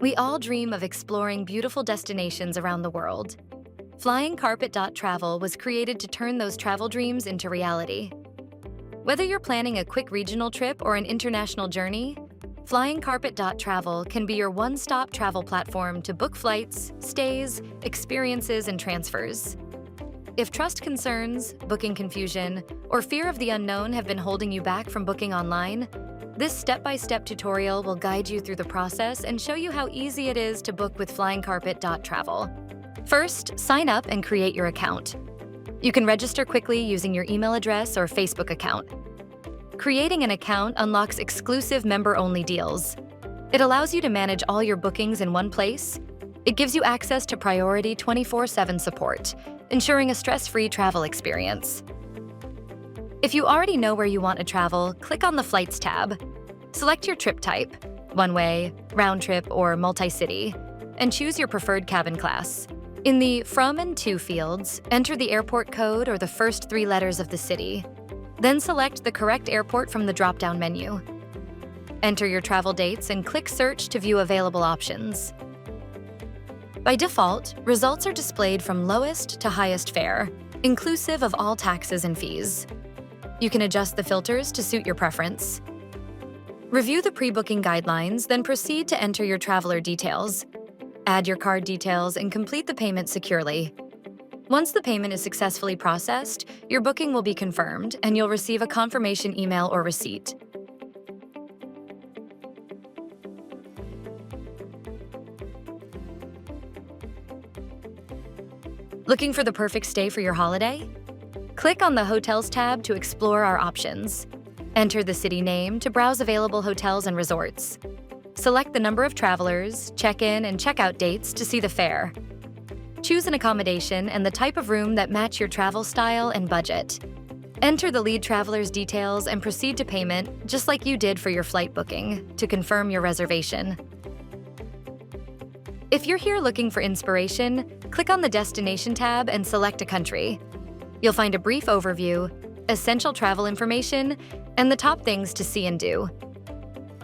We all dream of exploring beautiful destinations around the world. FlyingCarpet.travel was created to turn those travel dreams into reality. Whether you're planning a quick regional trip or an international journey, FlyingCarpet.travel can be your one-stop travel platform to book flights, stays, experiences, and transfers. If trust concerns, booking confusion, or fear of the unknown have been holding you back from booking online, this step-by-step tutorial will guide you through the process and show you how easy it is to book with FlyingCarpet.travel. First, sign up and create your account. You can register quickly using your email address or Facebook account. Creating an account unlocks exclusive member-only deals. It allows you to manage all your bookings in one place. It gives you access to priority 24/7 support, ensuring a stress-free travel experience. If you already know where you want to travel, click on the Flights tab. Select your trip type, one-way, round-trip, or multi-city, and choose your preferred cabin class. In the From and To fields, enter the airport code or the first 3 letters of the city. Then select the correct airport from the drop-down menu. Enter your travel dates and click Search to view available options. By default, results are displayed from lowest to highest fare, inclusive of all taxes and fees. You can adjust the filters to suit your preference. Review the pre-booking guidelines, then proceed to enter your traveler details. Add your card details and complete the payment securely. Once the payment is successfully processed, your booking will be confirmed and you'll receive a confirmation email or receipt. Looking for the perfect stay for your holiday? Click on the Hotels tab to explore our options. Enter the city name to browse available hotels and resorts. Select the number of travelers, check-in and check-out dates to see the fare. Choose an accommodation and the type of room that match your travel style and budget. Enter the lead traveler's details and proceed to payment, just like you did for your flight booking, to confirm your reservation. If you're here looking for inspiration, click on the Destination tab and select a country. You'll find a brief overview, essential travel information, and the top things to see and do.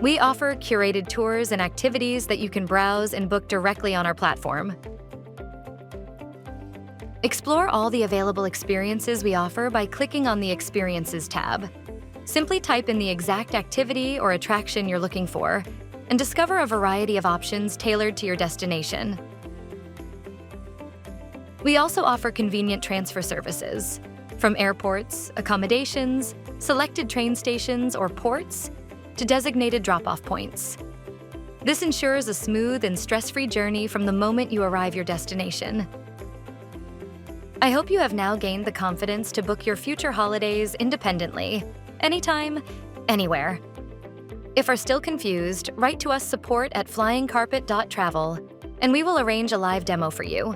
We offer curated tours and activities that you can browse and book directly on our platform. Explore all the available experiences we offer by clicking on the Experiences tab. Simply type in the exact activity or attraction you're looking for and discover a variety of options tailored to your destination. We also offer convenient transfer services, from airports, accommodations, selected train stations, or ports, to designated drop-off points. This ensures a smooth and stress-free journey from the moment you arrive your destination. I hope you have now gained the confidence to book your future holidays independently, anytime, anywhere. If are still confused, write to us support@FlyingCarpet.travel, and we will arrange a live demo for you.